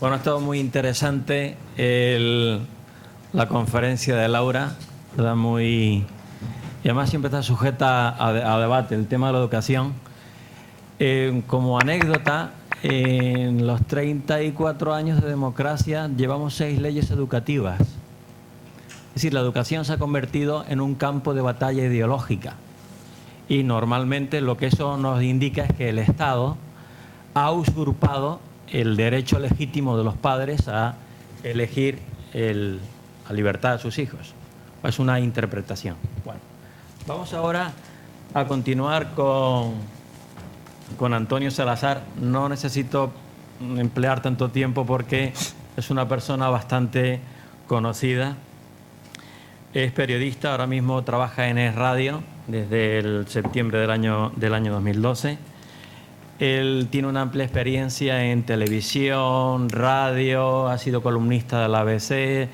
Bueno, ha estado muy interesante la conferencia de Laura, ¿verdad? Y además siempre está sujeta a debate el tema de la educación. Como anécdota, en los 34 años de democracia llevamos 6 leyes educativas. Es decir, la educación se ha convertido en un campo de batalla ideológica. Y normalmente lo que eso nos indica es que el Estado ha usurpado el derecho legítimo de los padres a elegir la libertad de sus hijos. Es una interpretación. Bueno, vamos ahora a continuar con Antonio Salazar. No necesito emplear tanto tiempo porque es una persona bastante conocida. Es periodista, ahora mismo trabaja en Es Radio desde el septiembre del año 2012. Él tiene una amplia experiencia en televisión, radio, ha sido columnista de la ABC.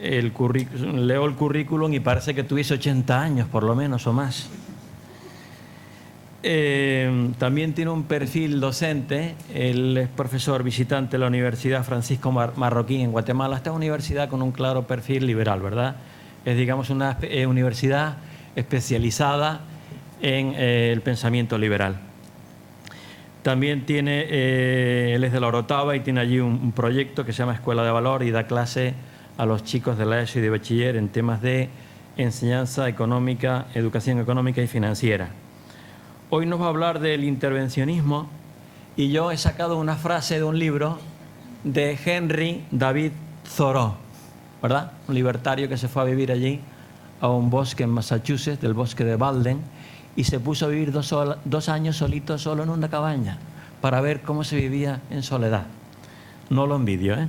Leo el currículum y parece que tuviese 80 años, por lo menos, o más. También tiene un perfil docente. Él es profesor visitante de la Universidad Francisco Marroquín en Guatemala. Esta universidad con un claro perfil liberal, ¿verdad? Es, digamos, una universidad especializada en el pensamiento liberal. También él es de la Orotava y tiene allí un proyecto que se llama Escuela de Valor y da clase a los chicos de la ESO y de bachiller en temas de enseñanza económica, educación económica y financiera. Hoy nos va a hablar del intervencionismo y yo he sacado una frase de un libro de Henry David Thoreau, ¿verdad? Un libertario que se fue a vivir allí a un bosque en Massachusetts, del bosque de Walden, y se puso a vivir 2 años solito, solo en una cabaña, para ver cómo se vivía en soledad. No lo envidio, ¿eh?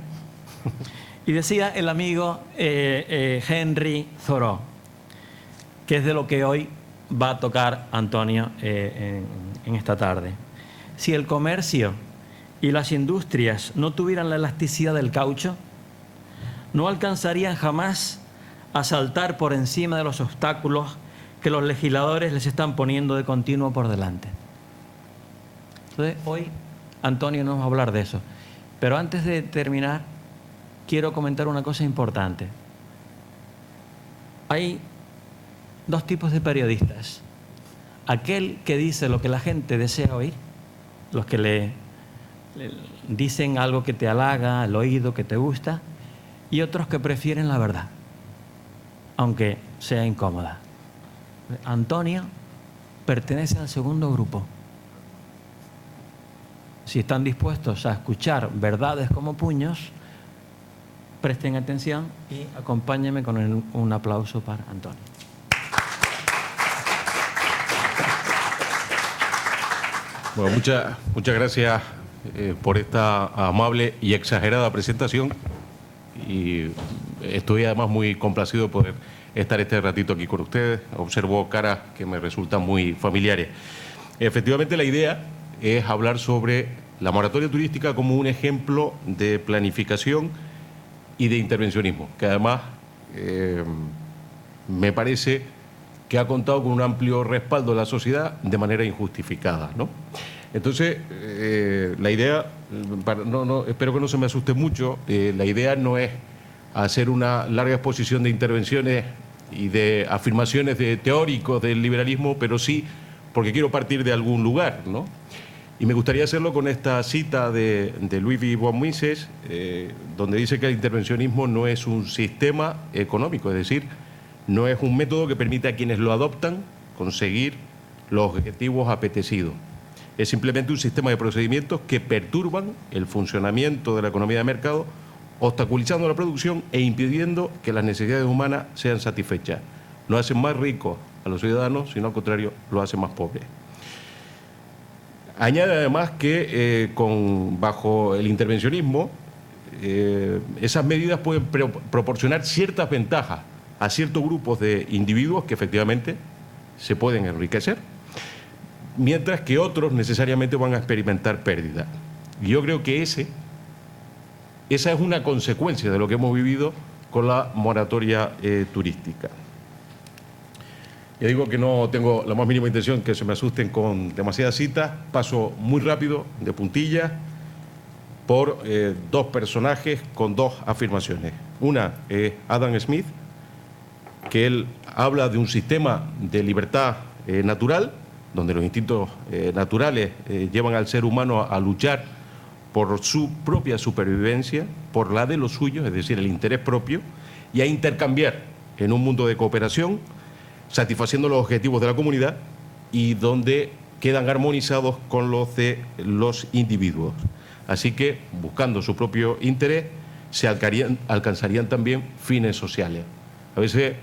Y decía el amigo Henry Thoreau, que es de lo que hoy va a tocar Antonio en esta tarde. Si el comercio y las industrias no tuvieran la elasticidad del caucho, no alcanzarían jamás a saltar por encima de los obstáculos que los legisladores les están poniendo de continuo por delante. Entonces, hoy Antonio nos va a hablar de eso. Pero antes de terminar, quiero comentar una cosa importante. Hay 2 tipos de periodistas. Aquel que dice lo que la gente desea oír, los que le dicen algo que te halaga al oído, que te gusta, y otros que prefieren la verdad, aunque sea incómoda. Antonio pertenece al segundo grupo. Si están dispuestos a escuchar verdades como puños, presten atención y acompáñenme con un aplauso para Antonio. Bueno, muchas gracias por esta amable y exagerada presentación. Y estoy además muy complacido de poder estar este ratito aquí con ustedes. Observo caras que me resultan muy familiares. Efectivamente, la idea es hablar sobre la moratoria turística como un ejemplo de planificación y de intervencionismo, que además me parece que ha contado con un amplio respaldo de la sociedad de manera injustificada, ¿no? Entonces, la idea, espero que no se me asuste mucho, la idea no es hacer una larga exposición de intervenciones y de afirmaciones de teóricos del liberalismo, pero sí porque quiero partir de algún lugar, ¿no? Y me gustaría hacerlo con esta cita de Ludwig von Mises, donde dice que el intervencionismo no es un sistema económico, es decir, no es un método que permite a quienes lo adoptan conseguir los objetivos apetecidos. Es simplemente un sistema de procedimientos que perturban el funcionamiento de la economía de mercado, obstaculizando la producción e impidiendo que las necesidades humanas sean satisfechas. No hacen más ricos a los ciudadanos, sino al contrario, los hacen más pobres. Añade además que bajo el intervencionismo, esas medidas pueden proporcionar ciertas ventajas a ciertos grupos de individuos que efectivamente se pueden enriquecer, mientras que otros necesariamente van a experimentar pérdidas. Y yo creo que esa es una consecuencia de lo que hemos vivido con la moratoria turística. Ya digo que no tengo la más mínima intención que se me asusten con demasiadas citas, paso muy rápido, de puntillas, por dos personajes con dos afirmaciones. Una es Adam Smith, que él habla de un sistema de libertad natural, donde los instintos naturales llevan al ser humano a luchar por su propia supervivencia, por la de los suyos, es decir, el interés propio, y a intercambiar en un mundo de cooperación, satisfaciendo los objetivos de la comunidad y donde quedan armonizados con los de los individuos. Así que, buscando su propio interés, se alcanzarían también fines sociales. A veces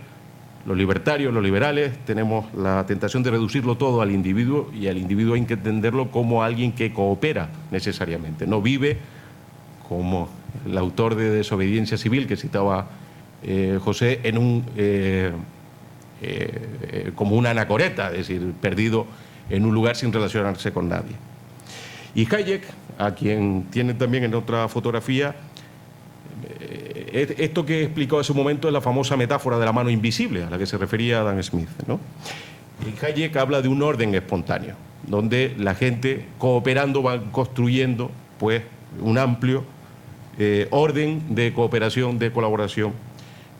los libertarios, los liberales, tenemos la tentación de reducirlo todo al individuo, y al individuo hay que entenderlo como alguien que coopera necesariamente, no vive como el autor de Desobediencia Civil que citaba José, como una anacoreta, es decir, perdido en un lugar sin relacionarse con nadie. Y Hayek, a quien tienen también en otra fotografía, esto que explicó hace un momento es la famosa metáfora de la mano invisible a la que se refería Adam Smith, ¿no? Y Hayek habla de un orden espontáneo, donde la gente cooperando va construyendo pues un amplio orden de cooperación, de colaboración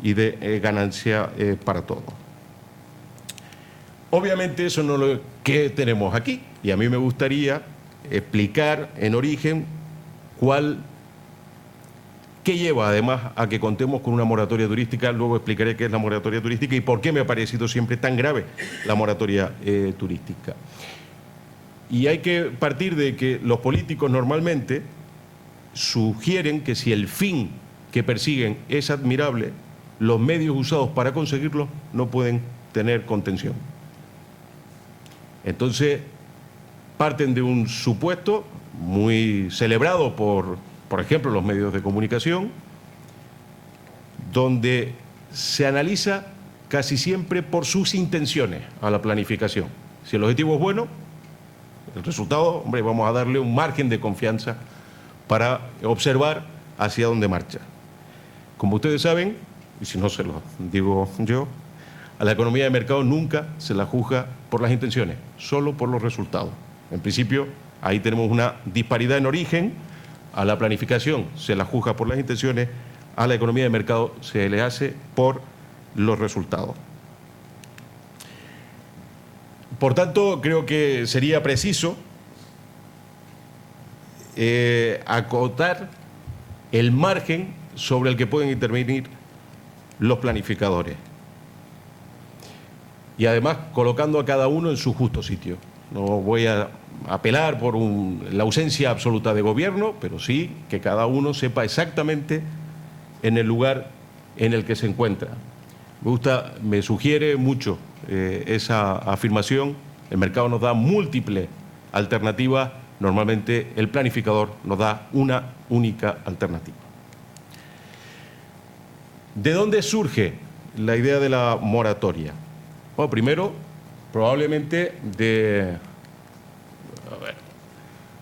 y de ganancia para todos. Obviamente eso no es lo que tenemos aquí, y a mí me gustaría explicar en origen qué lleva además a que contemos con una moratoria turística. Luego explicaré qué es la moratoria turística y por qué me ha parecido siempre tan grave la moratoria turística. Y hay que partir de que los políticos normalmente sugieren que si el fin que persiguen es admirable, los medios usados para conseguirlo no pueden tener contención. Entonces, parten de un supuesto muy celebrado por ejemplo, los medios de comunicación, donde se analiza casi siempre por sus intenciones a la planificación. Si el objetivo es bueno, el resultado, hombre, vamos a darle un margen de confianza para observar hacia dónde marcha. Como ustedes saben, y si no se lo digo yo, a la economía de mercado nunca se la juzga por las intenciones, solo por los resultados. En principio, ahí tenemos una disparidad en origen. A la planificación se la juzga por las intenciones, a la economía de mercado se le hace por los resultados. Por tanto, creo que sería preciso acotar el margen sobre el que pueden intervenir los planificadores. Y además colocando a cada uno en su justo sitio. No voy a apelar por la ausencia absoluta de gobierno, pero sí que cada uno sepa exactamente en el lugar en el que se encuentra. Me sugiere mucho esa afirmación. El mercado nos da múltiples alternativas, normalmente el planificador nos da una única alternativa. ¿De dónde surge la idea de la moratoria? Bueno, primero, probablemente de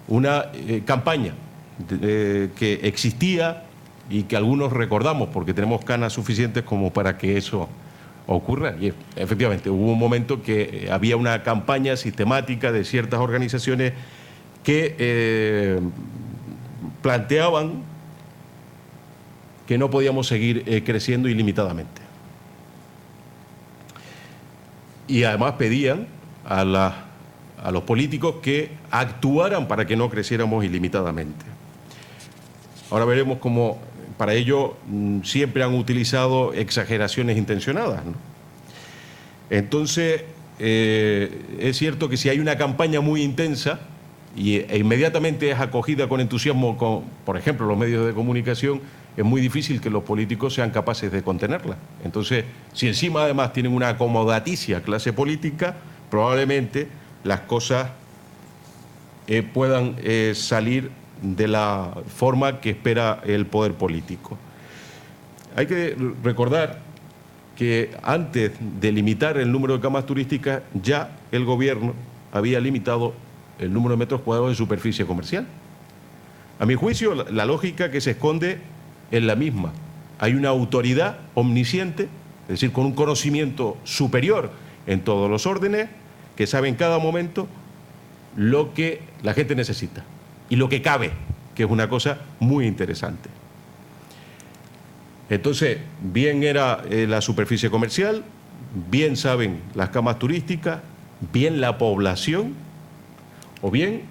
una campaña que existía y que algunos recordamos porque tenemos canas suficientes como para que eso ocurra. Y efectivamente hubo un momento que había una campaña sistemática de ciertas organizaciones que planteaban que no podíamos seguir creciendo ilimitadamente. Y además pedían a los políticos que actuaran para que no creciéramos ilimitadamente. Ahora veremos cómo para ello siempre han utilizado exageraciones intencionadas, ¿no? Entonces, es cierto que si hay una campaña muy intensa e inmediatamente es acogida con entusiasmo, por ejemplo, los medios de comunicación, es muy difícil que los políticos sean capaces de contenerla. Entonces, si encima además tienen una acomodaticia clase política, probablemente las cosas puedan salir de la forma que espera el poder político. Hay que recordar que antes de limitar el número de camas turísticas, ya el gobierno había limitado el número de metros cuadrados de superficie comercial. A mi juicio, la lógica que se esconde es la misma. Hay una autoridad omnisciente, es decir, con un conocimiento superior en todos los órdenes, que sabe en cada momento lo que la gente necesita y lo que cabe que es una cosa muy interesante. Entonces, bien era la superficie comercial, bien saben las camas turísticas, bien la población, o bien,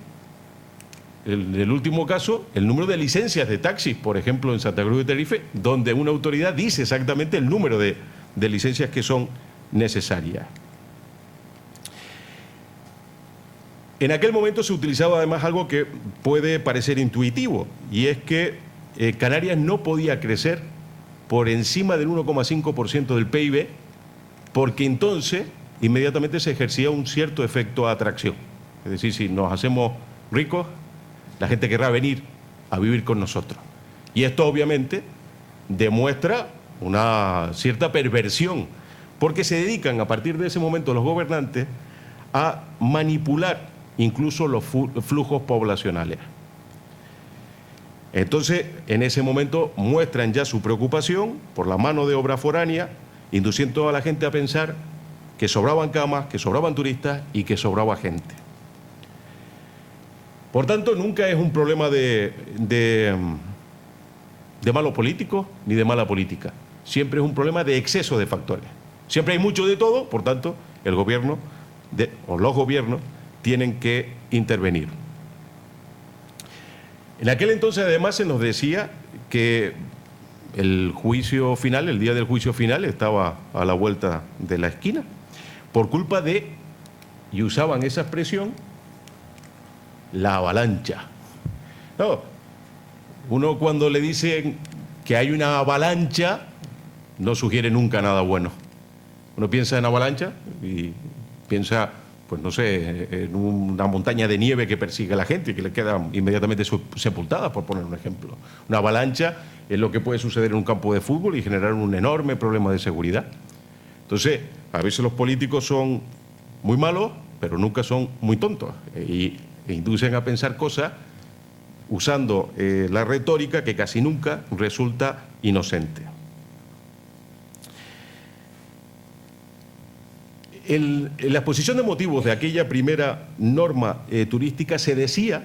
en el último caso, el número de licencias de taxis, por ejemplo, en Santa Cruz de Tenerife, donde una autoridad dice exactamente el número de licencias que son necesarias. En aquel momento se utilizaba además algo que puede parecer intuitivo, y es que Canarias no podía crecer por encima del 1,5% del PIB, porque entonces inmediatamente se ejercía un cierto efecto de atracción. Es decir, si nos hacemos ricos, la gente querrá venir a vivir con nosotros. Y esto obviamente demuestra una cierta perversión, porque se dedican a partir de ese momento los gobernantes a manipular incluso los flujos poblacionales. Entonces, en ese momento muestran ya su preocupación por la mano de obra foránea, induciendo a la gente a pensar que sobraban camas, que sobraban turistas y que sobraba gente. Por tanto, nunca es un problema de malos políticos ni de mala política. Siempre es un problema de exceso de factores. Siempre hay mucho de todo, por tanto, el gobierno o los gobiernos tienen que intervenir. En aquel entonces, además, se nos decía que el juicio final, el día del juicio final, estaba a la vuelta de la esquina, por culpa de, y usaban esa expresión, la avalancha. No, uno cuando le dicen que hay una avalancha, no sugiere nunca nada bueno. Uno piensa en avalancha y piensa, pues no sé, en una montaña de nieve que persigue a la gente y que le queda inmediatamente sepultada, por poner un ejemplo. Una avalancha es lo que puede suceder en un campo de fútbol y generar un enorme problema de seguridad. Entonces, a veces los políticos son muy malos, pero nunca son muy tontos e inducen a pensar cosas usando la retórica que casi nunca resulta inocente. En la exposición de motivos de aquella primera norma turística se decía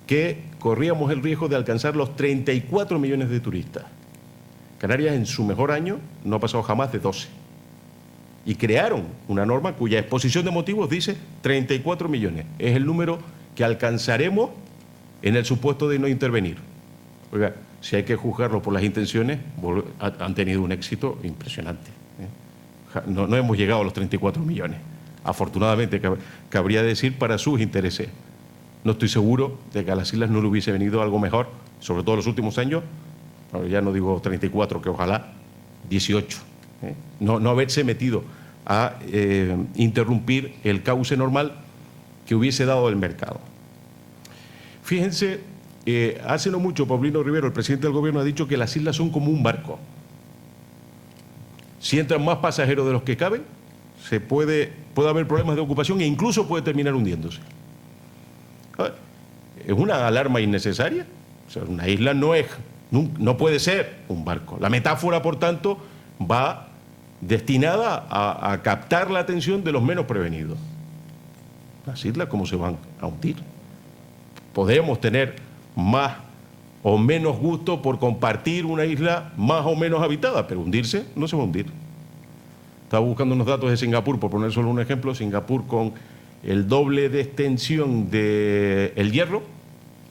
que corríamos el riesgo de alcanzar los 34 millones de turistas. Canarias en su mejor año no ha pasado jamás de 12. Y crearon una norma cuya exposición de motivos dice 34 millones. Es el número que alcanzaremos en el supuesto de no intervenir. Oiga, si hay que juzgarlo por las intenciones, han tenido un éxito impresionante. No hemos llegado a los 34 millones. Afortunadamente, cabría decir, para sus intereses. No estoy seguro de que a las islas no le hubiese venido algo mejor, sobre todo en los últimos años, ya no digo 34, que ojalá 18. No haberse metido a interrumpir el cauce normal que hubiese dado el mercado. Fíjense, hace no mucho Paulino Rivero, el presidente del gobierno, ha dicho que las islas son como un barco. Si entran más pasajeros de los que caben, puede haber problemas de ocupación e incluso puede terminar hundiéndose. Es una alarma innecesaria. O sea, una isla no puede ser un barco. La metáfora, por tanto, va destinada a captar la atención de los menos prevenidos. Las islas, ¿cómo se van a hundir? Podemos tener más o menos gusto por compartir una isla más o menos habitada, pero hundirse no se va a hundir. Estaba buscando unos datos de Singapur, por poner solo un ejemplo. Singapur, con el doble de extensión de El Hierro,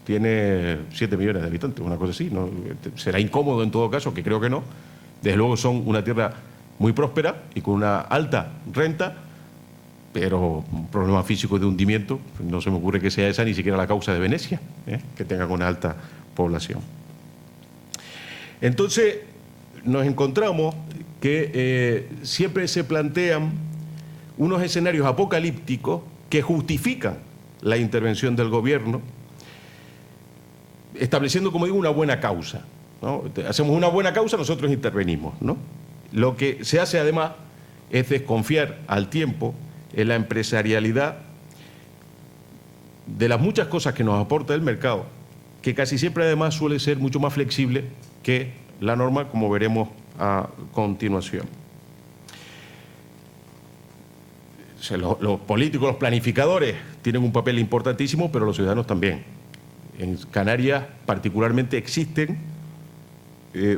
tiene 7 millones de habitantes, una cosa así, ¿no? Será incómodo en todo caso, que creo que no. Desde luego son una tierra muy próspera y con una alta renta, pero un problema físico de hundimiento, no se me ocurre que sea esa ni siquiera la causa de Venecia, que tenga una alta población. Entonces, nos encontramos que siempre se plantean unos escenarios apocalípticos que justifican la intervención del gobierno, estableciendo, como digo, una buena causa, ¿no? Hacemos una buena causa, nosotros intervenimos, ¿no? Lo que se hace además es desconfiar al tiempo en la empresarialidad de las muchas cosas que nos aporta el mercado, que casi siempre además suele ser mucho más flexible que la norma, como veremos a continuación. O sea, los políticos, los planificadores tienen un papel importantísimo, pero los ciudadanos también. en Canarias particularmente existen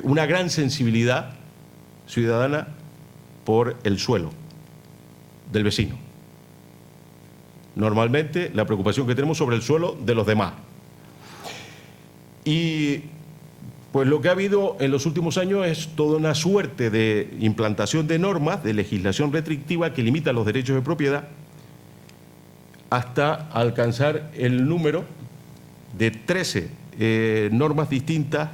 una gran sensibilidad ciudadana por el suelo del vecino. Normalmente la preocupación que tenemos sobre el suelo de los demás. Y pues lo que ha habido en los últimos años es toda una suerte de implantación de normas, de legislación restrictiva que limita los derechos de propiedad hasta alcanzar el número de 13 normas distintas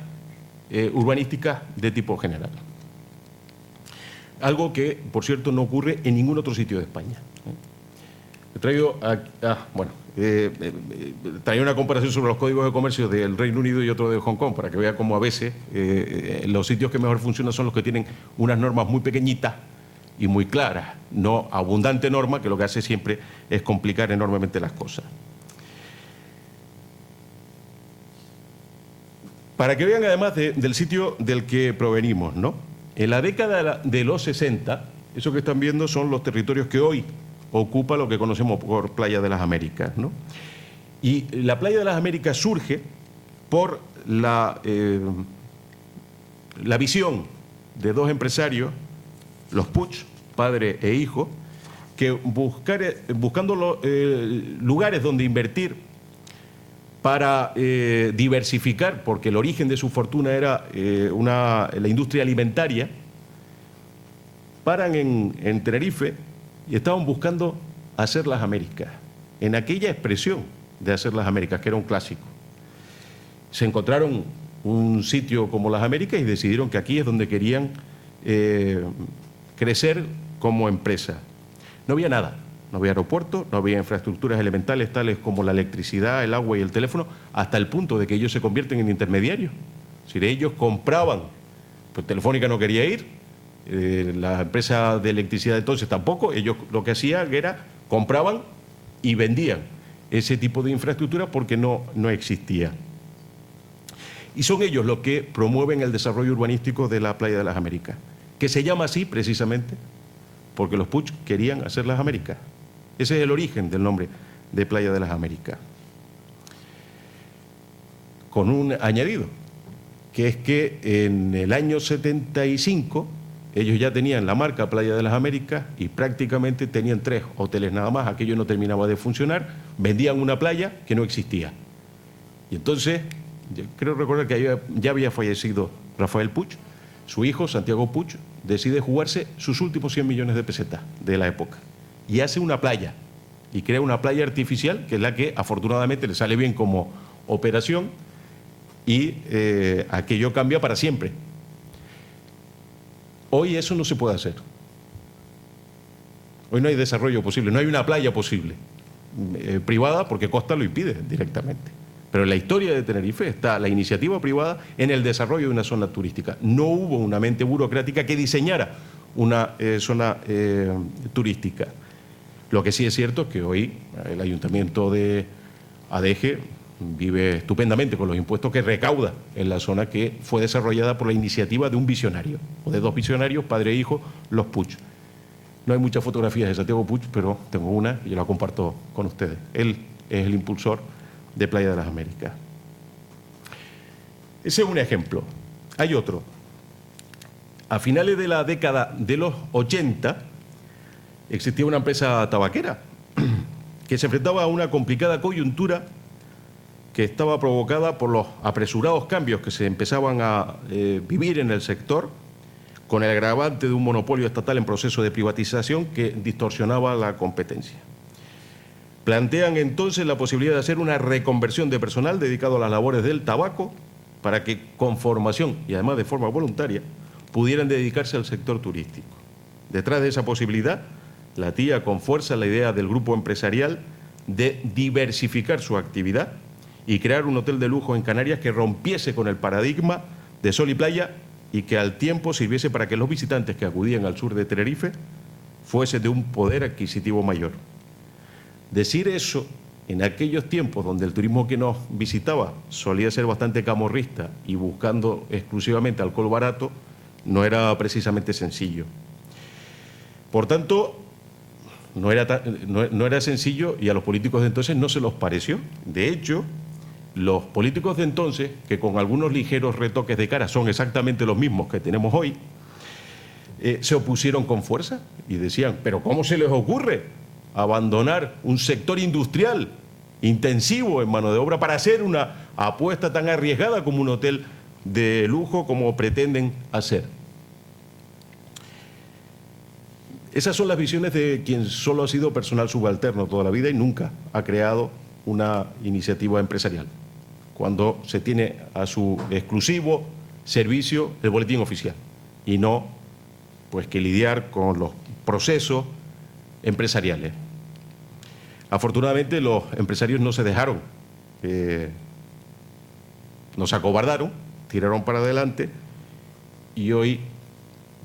urbanísticas de tipo general. Algo que, por cierto, no ocurre en ningún otro sitio de España. He traído, traía una comparación sobre los códigos de comercio del Reino Unido y otro de Hong Kong, para que vea cómo a veces los sitios que mejor funcionan son los que tienen unas normas muy pequeñitas y muy claras, no abundante norma, que lo que hace siempre es complicar enormemente las cosas. Para que vean además del sitio del que provenimos, ¿no? En la década de los 60, eso que están viendo son los territorios que hoy ocupa lo que conocemos por Playa de las Américas, ¿no? Y la Playa de las Américas surge por la visión de dos empresarios, los Puig, padre e hijo, que buscando lugares donde invertir para diversificar, porque el origen de su fortuna era la industria alimentaria, paran en Tenerife y estaban buscando hacer las Américas, en aquella expresión de hacer las Américas, que era un clásico. Se encontraron un sitio como las Américas y decidieron que aquí es donde querían crecer como empresa. No había nada. No había aeropuertos, no había infraestructuras elementales tales como la electricidad, el agua y el teléfono, hasta el punto de que ellos se convierten en intermediarios. Es decir, ellos compraban, pues Telefónica no quería ir, la empresa de electricidad entonces tampoco, ellos lo que hacían era compraban y vendían ese tipo de infraestructura porque no existía. Y son ellos los que promueven el desarrollo urbanístico de la Playa de las Américas, que se llama así precisamente porque los Puig querían hacer las Américas. Ese es el origen del nombre de Playa de las Américas. Con un añadido, que es que en el año 75 ellos ya tenían la marca Playa de las Américas y prácticamente tenían 3 hoteles nada más, aquello no terminaba de funcionar, vendían una playa que no existía. Y entonces, yo creo recordar que ya había fallecido Rafael Puig, su hijo, Santiago Puig, decide jugarse sus últimos 100 millones de pesetas de la época y hace una playa y crea una playa artificial que es la que afortunadamente le sale bien como operación y aquello cambia para siempre. Hoy eso no se puede hacer. Hoy no hay desarrollo posible, no hay una playa posible privada porque Costa lo impide directamente. Pero en la historia de Tenerife está la iniciativa privada en el desarrollo de una zona turística. No hubo una mente burocrática que diseñara una zona turística. Lo que sí es cierto es que hoy el Ayuntamiento de Adeje vive estupendamente con los impuestos que recauda en la zona que fue desarrollada por la iniciativa de un visionario, o de dos visionarios, padre e hijo, los Puig. No hay muchas fotografías de Santiago Puig, pero tengo una y yo la comparto con ustedes. Él es el impulsor de Playa de las Américas. Ese es un ejemplo. Hay otro. A finales de la década de los 80 existía una empresa tabaquera que se enfrentaba a una complicada coyuntura que estaba provocada por los apresurados cambios que se empezaban a vivir en el sector, con el agravante de un monopolio estatal en proceso de privatización que distorsionaba la competencia. Plantean entonces la posibilidad de hacer una reconversión de personal dedicado a las labores del tabaco para que con formación y además de forma voluntaria pudieran dedicarse al sector turístico. Detrás de esa posibilidad latía con fuerza la idea del grupo empresarial de diversificar su actividad y crear un hotel de lujo en Canarias que rompiese con el paradigma de sol y playa y que al tiempo sirviese para que los visitantes que acudían al sur de Tenerife fuese de un poder adquisitivo mayor. Decir eso en aquellos tiempos donde el turismo que nos visitaba solía ser bastante camorrista y buscando exclusivamente alcohol barato, no era precisamente sencillo. Por tanto, no era sencillo y a los políticos de entonces no se los pareció. De hecho, los políticos de entonces, que con algunos ligeros retoques de cara son exactamente los mismos que tenemos hoy, se opusieron con fuerza y decían, pero ¿cómo se les ocurre abandonar un sector industrial intensivo en mano de obra para hacer una apuesta tan arriesgada como un hotel de lujo como pretenden hacer? Esas son las visiones de quien solo ha sido personal subalterno toda la vida y nunca ha creado una iniciativa empresarial, cuando se tiene a su exclusivo servicio el boletín oficial y no pues que lidiar con los procesos empresariales. Afortunadamente los empresarios no se dejaron, no se acobardaron, tiraron para adelante y hoy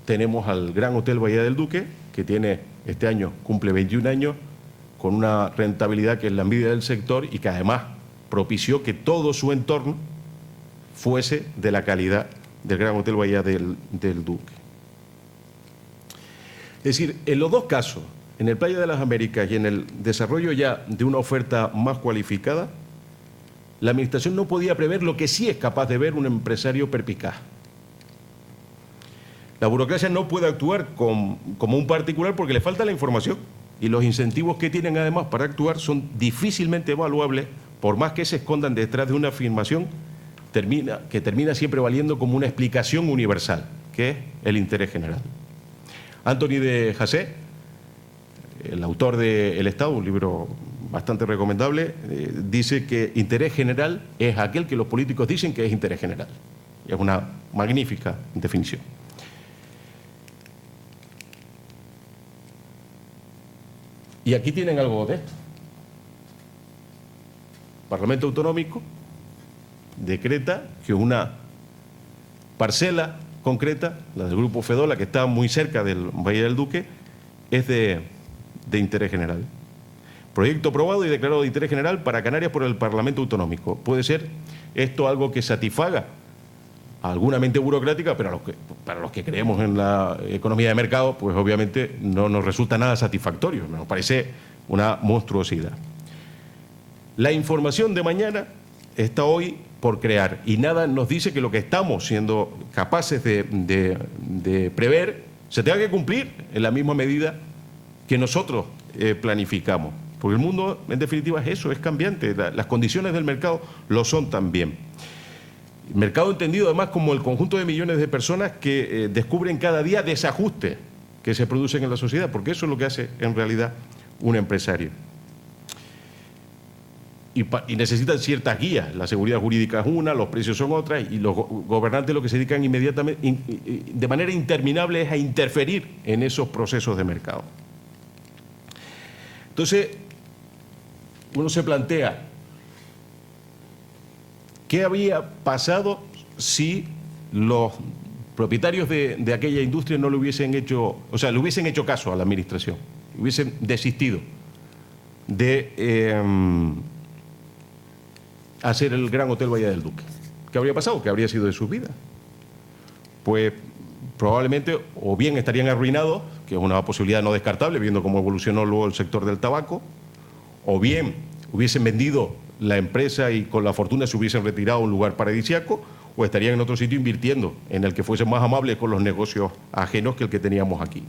tenemos al Gran Hotel Bahía del Duque, que tiene este año, cumple 21 años, con una rentabilidad que es la envidia del sector y que además propició que todo su entorno fuese de la calidad del Gran Hotel Bahía del Duque. Es decir, en los dos casos, en el Playa de las Américas y en el desarrollo ya de una oferta más cualificada, la Administración no podía prever lo que sí es capaz de ver un empresario perspicaz. La burocracia no puede actuar como un particular porque le falta la información y los incentivos que tienen además para actuar son difícilmente evaluables, por más que se escondan detrás de una afirmación que termina siempre valiendo como una explicación universal, que es el interés general. Anthony de Jazet, el autor de El Estado, un libro bastante recomendable, dice que interés general es aquel que los políticos dicen que es interés general. Y es una magnífica definición. Y aquí tienen algo de esto. El Parlamento Autonómico decreta que una parcela concreta, la del Grupo Fedola, que está muy cerca del Bahía del Duque, es de interés general. Proyecto aprobado y declarado de interés general para Canarias por el Parlamento Autonómico. ¿Puede ser esto algo que satisfaga a alguna mente burocrática, pero para los que creemos en la economía de mercado, pues obviamente no nos resulta nada satisfactorio, nos parece una monstruosidad? La información de mañana está hoy por crear y nada nos dice que lo que estamos siendo capaces de prever se tenga que cumplir en la misma medida que nosotros planificamos. Porque el mundo, en definitiva, es eso, es cambiante. Las condiciones del mercado lo son también. El mercado entendido además como el conjunto de millones de personas que descubren cada día desajustes que se producen en la sociedad, porque eso es lo que hace en realidad un empresario. Y necesitan ciertas guías. La seguridad jurídica es una, los precios son otras, y los gobernantes lo que se dedican inmediatamente, de manera interminable, es a interferir en esos procesos de mercado. Entonces, uno se plantea, ¿qué había pasado si los propietarios de aquella industria no le hubiesen hecho, o sea, le hubiesen hecho caso a la Administración, hubiesen desistido de hacer el Gran Hotel Bahía del Duque? ¿Qué habría pasado? ¿Qué habría sido de sus vidas? Pues probablemente o bien estarían arruinados, que es una posibilidad no descartable, viendo cómo evolucionó luego el sector del tabaco, o bien hubiesen vendido la empresa y con la fortuna se hubiesen retirado a un lugar paradisíaco, o estarían en otro sitio invirtiendo en el que fuesen más amables con los negocios ajenos que el que teníamos aquí.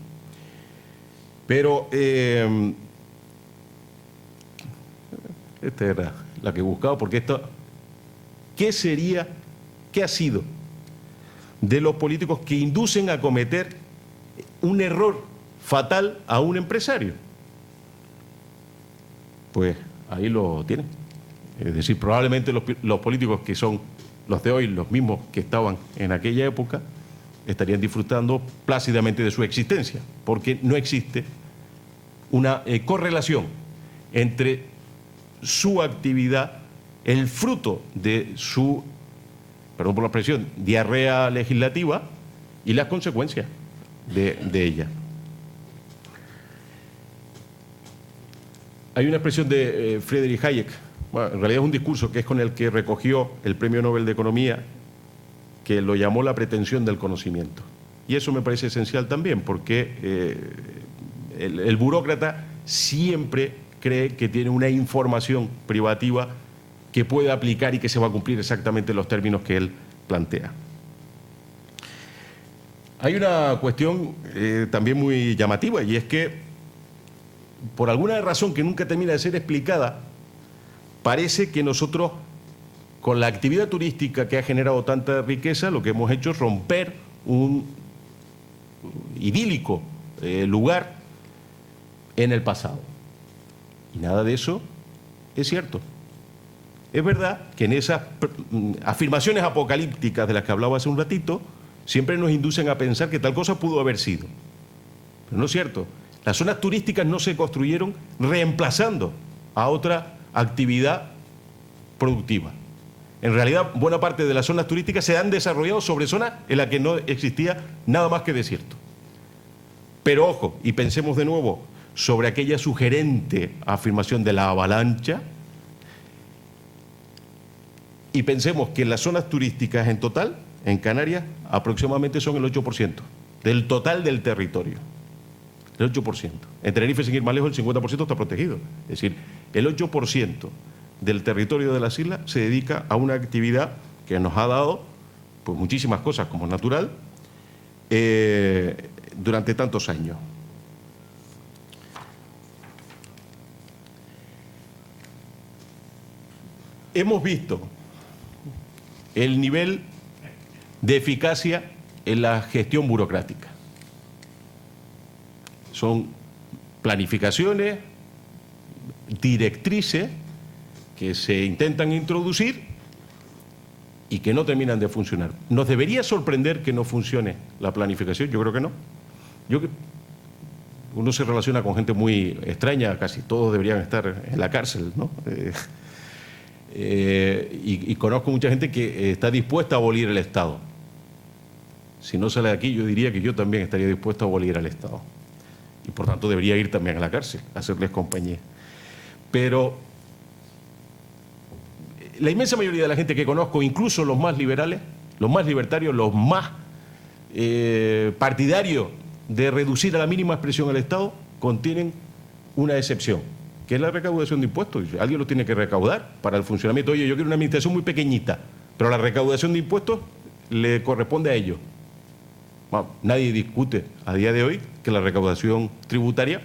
Pero esta era la que buscaba, porque esto, ¿qué ha sido de los políticos que inducen a cometer un error fatal a un empresario? Pues ahí lo tienen. Es decir, probablemente los políticos que son los de hoy, los mismos que estaban en aquella época, estarían disfrutando plácidamente de su existencia, porque no existe una correlación entre su actividad, el fruto de su, perdón por la expresión, diarrea legislativa y las consecuencias de ella. Hay una expresión de Friedrich Hayek, bueno, en realidad es un discurso que es con el que recogió el Premio Nobel de Economía, que lo llamó la pretensión del conocimiento. Y eso me parece esencial también, porque el burócrata siempre cree que tiene una información privativa que puede aplicar y que se va a cumplir exactamente los términos que él plantea. Hay una cuestión también muy llamativa, y es que, por alguna razón que nunca termina de ser explicada, parece que nosotros, con la actividad turística que ha generado tanta riqueza, lo que hemos hecho es romper un idílico lugar en el pasado. Y nada de eso es cierto. Es verdad que en esas afirmaciones apocalípticas de las que hablaba hace un ratito, siempre nos inducen a pensar que tal cosa pudo haber sido. Pero no es cierto. Las zonas turísticas no se construyeron reemplazando a otra actividad productiva. En realidad, buena parte de las zonas turísticas se han desarrollado sobre zonas en las que no existía nada más que desierto. Pero ojo, y pensemos de nuevo sobre aquella sugerente afirmación de la avalancha, y pensemos que las zonas turísticas en total, en Canarias, aproximadamente son el 8% del total del territorio. El 8%. En Tenerife, sin ir más lejos, el 50% está protegido. Es decir, el 8% del territorio de las islas se dedica a una actividad que nos ha dado pues, muchísimas cosas como natural durante tantos años. Hemos visto el nivel de eficacia en la gestión burocrática. Son planificaciones, directrices que se intentan introducir y que no terminan de funcionar. ¿Nos debería sorprender que no funcione la planificación? Yo creo que no. Uno se relaciona con gente muy extraña, casi todos deberían estar en la cárcel, ¿no? Y conozco mucha gente que está dispuesta a abolir el Estado. Si no sale de aquí, yo diría que yo también estaría dispuesto a abolir al Estado. Y por tanto debería ir también a la cárcel, a hacerles compañía. Pero la inmensa mayoría de la gente que conozco, incluso los más liberales, los más libertarios, los más partidarios de reducir a la mínima expresión al Estado, contienen una excepción, que es la recaudación de impuestos. Alguien lo tiene que recaudar para el funcionamiento. Oye, yo quiero una administración muy pequeñita, pero la recaudación de impuestos le corresponde a ellos. Bueno, nadie discute a día de hoy que la recaudación tributaria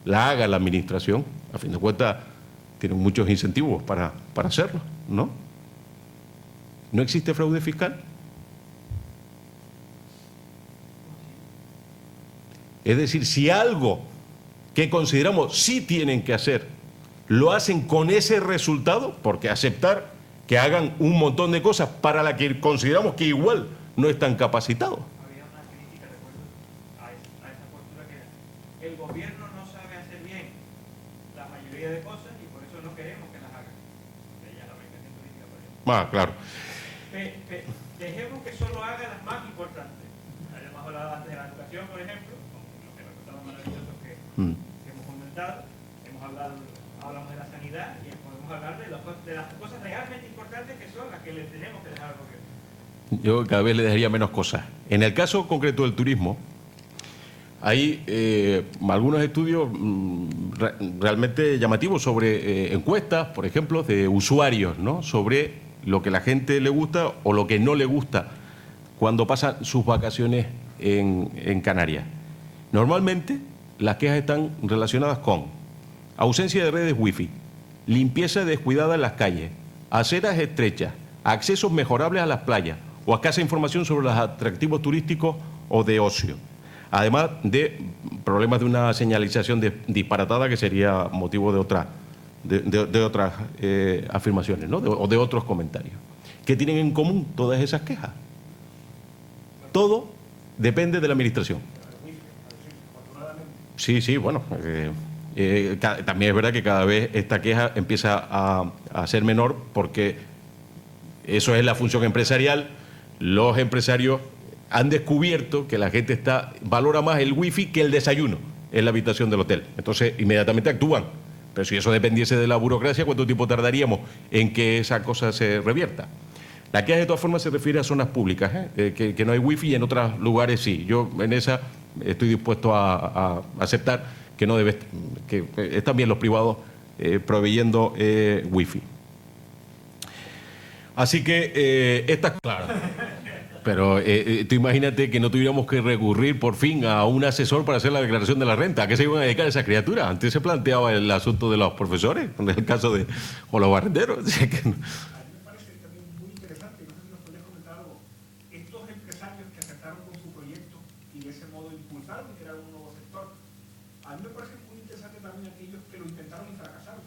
la haga la administración. A fin de cuentas, tienen muchos incentivos para hacerlo, ¿no? ¿No existe fraude fiscal? Es decir, si algo que consideramos sí tienen que hacer, lo hacen con ese resultado, porque aceptar que hagan un montón de cosas para las que consideramos que igual no están capacitados. Había una crítica, recuerdo, a esa postura que el gobierno no sabe hacer bien la mayoría de cosas y por eso no queremos que las hagan. Ella la organización turística, por ejemplo. Claro. Dejemos que solo haga las más importantes. Habíamos hablado antes de la educación, por ejemplo, con los que resultaron maravillosos que hemos comentado. Hablamos de la sanidad y podemos hablar de las cosas realmente importantes que son las que le tenemos que dejar al gobierno. Yo cada vez le dejaría menos cosas. En el caso concreto del turismo, hay algunos estudios realmente llamativos sobre encuestas, por ejemplo, de usuarios, ¿no? Sobre lo que la gente le gusta o lo que no le gusta cuando pasan sus vacaciones en Canarias. Normalmente las quejas están relacionadas con ausencia de redes wifi, limpieza descuidada en las calles, aceras estrechas, accesos mejorables a las playas o escasa información sobre los atractivos turísticos o de ocio. Además de problemas de una señalización disparatada que sería motivo de otras afirmaciones, ¿no? O de otros comentarios. ¿Qué tienen en común todas esas quejas? Todo depende de la administración. Sí, bueno. También es verdad que cada vez esta queja empieza a ser menor porque eso es la función empresarial. Los empresarios han descubierto que la gente valora más el wifi que el desayuno en la habitación del hotel. Entonces, inmediatamente actúan. Pero si eso dependiese de la burocracia, ¿cuánto tiempo tardaríamos en que esa cosa se revierta? La queja, de todas formas, se refiere a zonas públicas, que no hay wifi y en otros lugares sí. Yo en esa estoy dispuesto a aceptar que están bien los privados proveyendo wifi. Así que esta... Claro. Pero tú imagínate que no tuviéramos que recurrir por fin a un asesor para hacer la declaración de la renta. ¿A qué se iban a dedicar esas criaturas? Antes se planteaba el asunto de los profesores, en el caso de... o los barrenderos. O sea que no. A mí me parece muy interesante también aquellos que lo intentaron y fracasaron,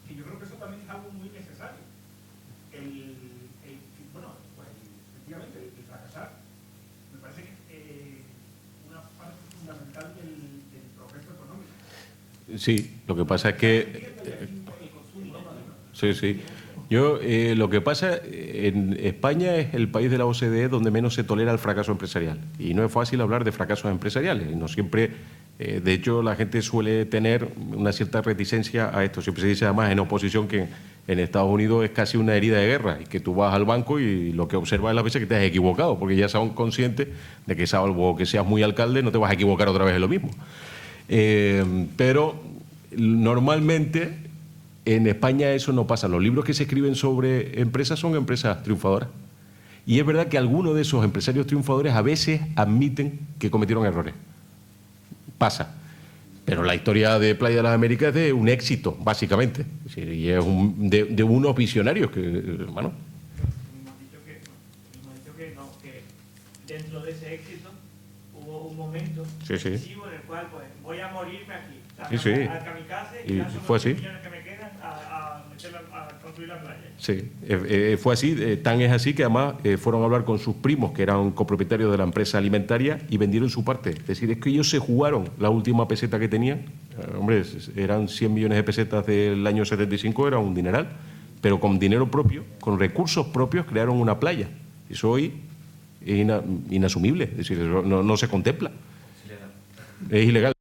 que yo creo que eso también es algo muy necesario. Bueno, pues efectivamente, el fracasar me parece que es una parte fundamental del progreso económico. Sí, lo que pasa es que... Sí, sí. Lo que pasa, en España es el país de la OCDE donde menos se tolera el fracaso empresarial. Y no es fácil hablar de fracasos empresariales. No siempre, de hecho, la gente suele tener una cierta reticencia a esto. Siempre se dice además en oposición que en Estados Unidos es casi una herida de guerra y que tú vas al banco y lo que observas es las veces que te has equivocado, porque ya son conscientes de que salvo que seas muy alcalde no te vas a equivocar otra vez en lo mismo. Pero normalmente... En España eso no pasa. Los libros que se escriben sobre empresas son empresas triunfadoras. Y es verdad que algunos de esos empresarios triunfadores a veces admiten que cometieron errores. Pasa. Pero la historia de Playa de las Américas es de un éxito, básicamente. Es decir, y es de unos visionarios que, bueno... Hemos dicho que dentro de ese éxito hubo un momento decisivo en el cual pues, voy a morirme aquí. Al kamikaze y fue así. Millones que me quedan a construir la playa. Sí, fue así, tan es así que además fueron a hablar con sus primos que eran copropietarios de la empresa alimentaria y vendieron su parte. Es decir, es que ellos se jugaron la última peseta que tenían. Hombre, eran 100 millones de pesetas del año 75, era un dineral, pero con dinero propio, con recursos propios, crearon una playa. Eso hoy es inasumible, es decir, no se contempla. Es ilegal.